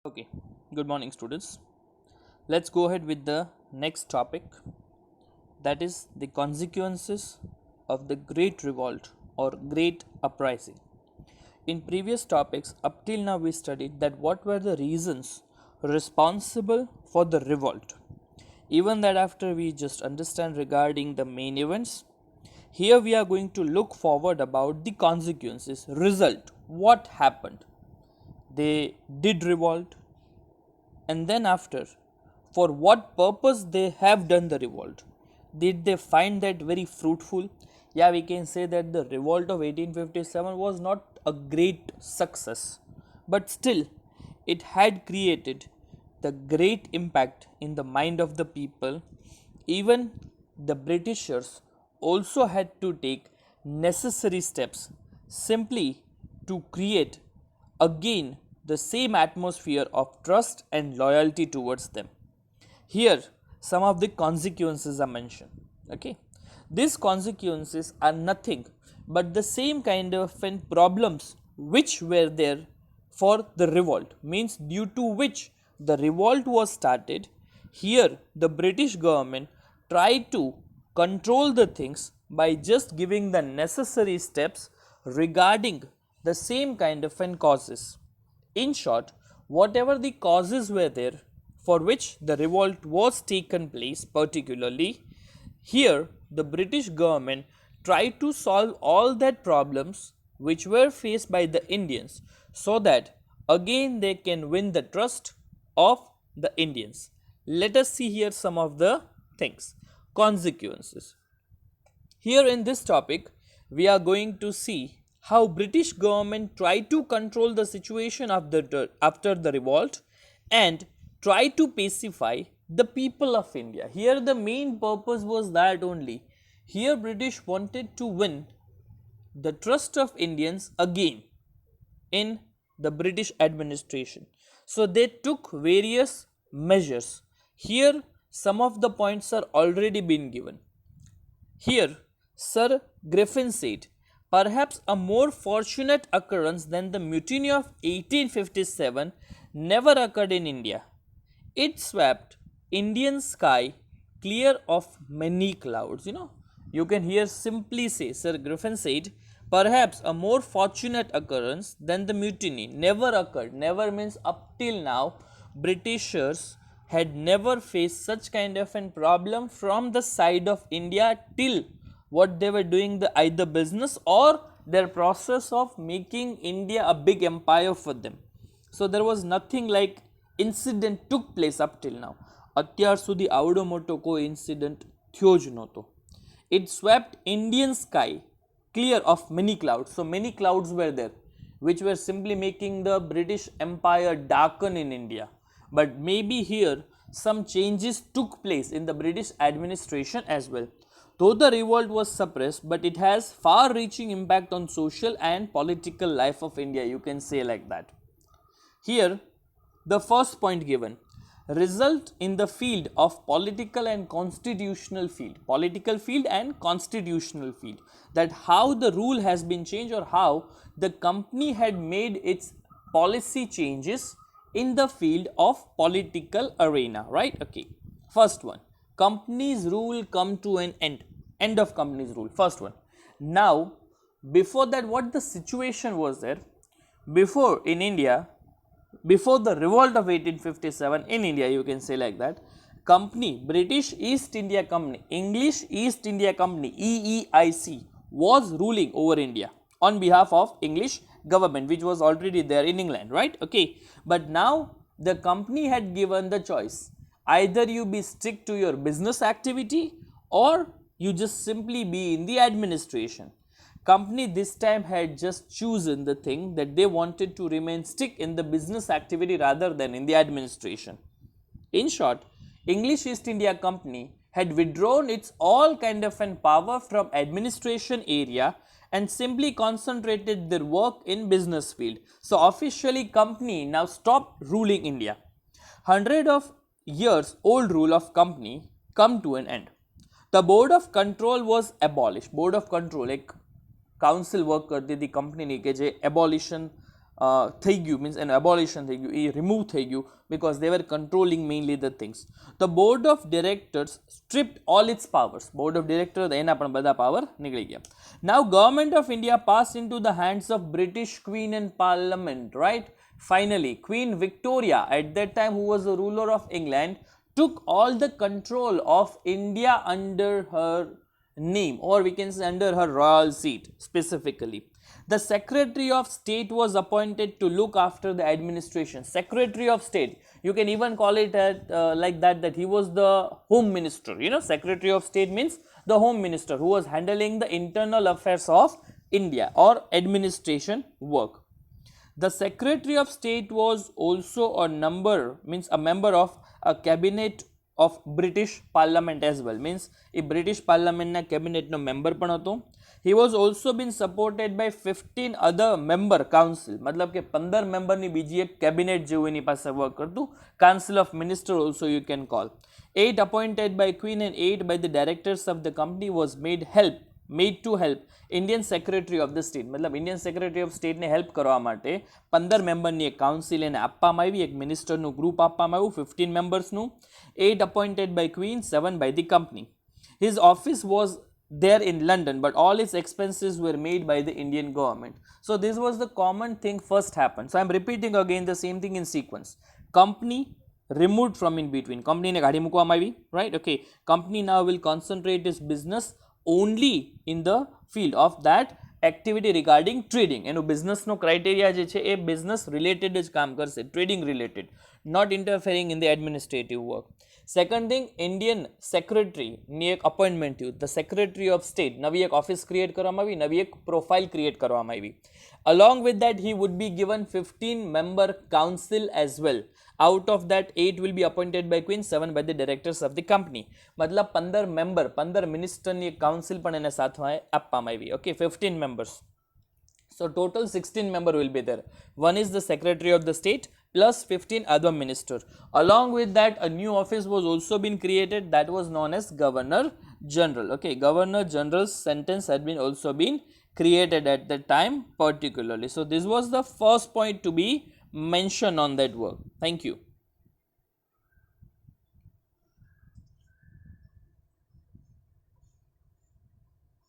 Okay, good morning, students. Let's go ahead with the next topic, that is the consequences of the Great Revolt or Great Uprising. In previous topics, up till now, we studied that what were the reasons responsible for the revolt. Even that, after we just understand regarding the main events, here we are going to look forward about the consequences, result, what happened. They did revolt, and then after, for what purpose they have done the revolt. Did they find that very fruitful? Yeah, we can say that the revolt of 1857 was not a great success, but still it had created the great impact in the mind of the people. Even the Britishers also had to take necessary steps simply to create again the same atmosphere of trust and loyalty towards them. Here, some of the consequences are mentioned. Okay, these consequences are nothing but the same kind of problems which were there for the revolt, means due to which the revolt was started. Here, the British government tried to control the things by just giving the necessary steps regarding the same kind of causes. In short, whatever the causes were there for which the revolt was taken place, particularly here the British government tried to solve all that problems which were faced by the Indians, so that again they can win the trust of the Indians. Let us see here some of the things, consequences. Here in this topic, we are going to see how British government tried to control the situation after the revolt and try to pacify the people of India. Here the main purpose was that only. Here British wanted to win the trust of Indians again in the British administration. So they took various measures. Here some of the points are already been given. Here, Sir Griffin said, perhaps a more fortunate occurrence than the mutiny of 1857 never occurred in India. It swept Indian sky clear of many clouds. You can hear simply say, Sir Griffin said, perhaps a more fortunate occurrence than the mutiny never occurred. Never means up till now, Britishers had never faced such kind of a problem from the side of India till what they were doing the either business or their process of making India a big empire for them. So there was nothing like incident took place up till now. અત્યાર સુધી આવડો મોટો કોઈ incident થયો જ નહોતો. It swept Indian sky clear of many clouds. So many clouds were there which were simply making the British Empire darken in India. But maybe here some changes took place in the British administration as well. Though the revolt was suppressed, but it has far reaching impact on social and political life of India, you can say like that. Here the first point given, result in the field of political and constitutional field, that how the rule has been changed or how the company had made its policy changes in the field of political arena, right? Okay, first one, company's rule come to an end of company's rule, first one. Now before that, what the situation was there before in India, before the revolt of 1857 in India, you can say like that, company, British East India Company, English East India Company, EEIC, was ruling over India on behalf of English government, which was already there in England, right? Okay, but now the company had given the choice, either you be stick to your business activity or you just simply be in the administration. Company this time had just chosen the thing that they wanted to remain stick in the business activity rather than in the administration. In short, English East India Company had withdrawn its all kind of an power from administration area and simply concentrated their work in business field. So officially company now stopped ruling India. 100 of years old rule of company come to an end. The board of control was abolished. Board of control, like council work करती थी company की, जे abolition થઈ ગયું, means એનું એબોલિશન થઈ ગયું, એ remove થઈ ગયું, because they were controlling mainly the things. The board of directors stripped all its powers. Board of directors એના પણ બધા power નીકળી ગયા. Now government of India passed into the hands of British Queen and Parliament, right? Finally, Queen Victoria at that time, who was the ruler of England, took all the control of India under her name, or we can say under her royal seat specifically. The Secretary of State was appointed to look after the administration. Secretary of State, you can even call it like that, that he was the Home Minister. You know, Secretary of State means the Home Minister, who was handling the internal affairs of India or administration work. The Secretary of State was also a member of a cabinet of British Parliament as well. Means a British Parliament na cabinet no member પણ હતો. He was also been supported by 15 other member council, मतलब કે 15 member ની બીજી એક cabinet જેવું એની પાસે work કરતું. Council of Minister also you can call. 8 appointed by Queen and 8 by the directors of the company was made to help Indian Secretary of the State. मतलब Indian Secretary of State ને help કરવા માટે 15 મેમ્બરની એક council એને આપવામાં આવી, એક મિનિસ્ટરનું ગ્રુપ આપવામાં આવ્યું 15 મેમ્બર્સનું. 8 appointed by Queen, 7 by the company. His office was there in London, but all its expenses were made by the Indian government. So this was the common thing first happened. So I am repeating again the same thing in sequence. Company removed from in between. Company ને કાઢી મૂકવામાં આવી, right? Okay. Company now will concentrate its business only in the field of that activity regarding trading. એનું બિઝનેસનો criteria જે છે એ business related જ કામ કરશે, trading related, not interfering in the administrative work. Second thing, Indian Secretary ની એક appointment થયું. The Secretary of State, નવી એક ઓફિસ ક્રિએટ કરવામાં આવી, નવી એક પ્રોફાઇલ ક્રિએટ કરવામાં આવી. Along with that, he would be given 15 member council as well. Out of that, 8 will be appointed by Queen, 7 by the directors of the company. मतलब 15 member, 15 minister ની council પણ એને સાથમાં આપવામાં આવી. Okay, 15 members. So total 16 member will be there. One is the Secretary of the State plus 15 other minister. Along with that, a new office was also been created, that was known as Governor General. Okay, Governor General's sentence had been also been created at that time particularly. So this was the first point to be mentioned on that work. Thank you.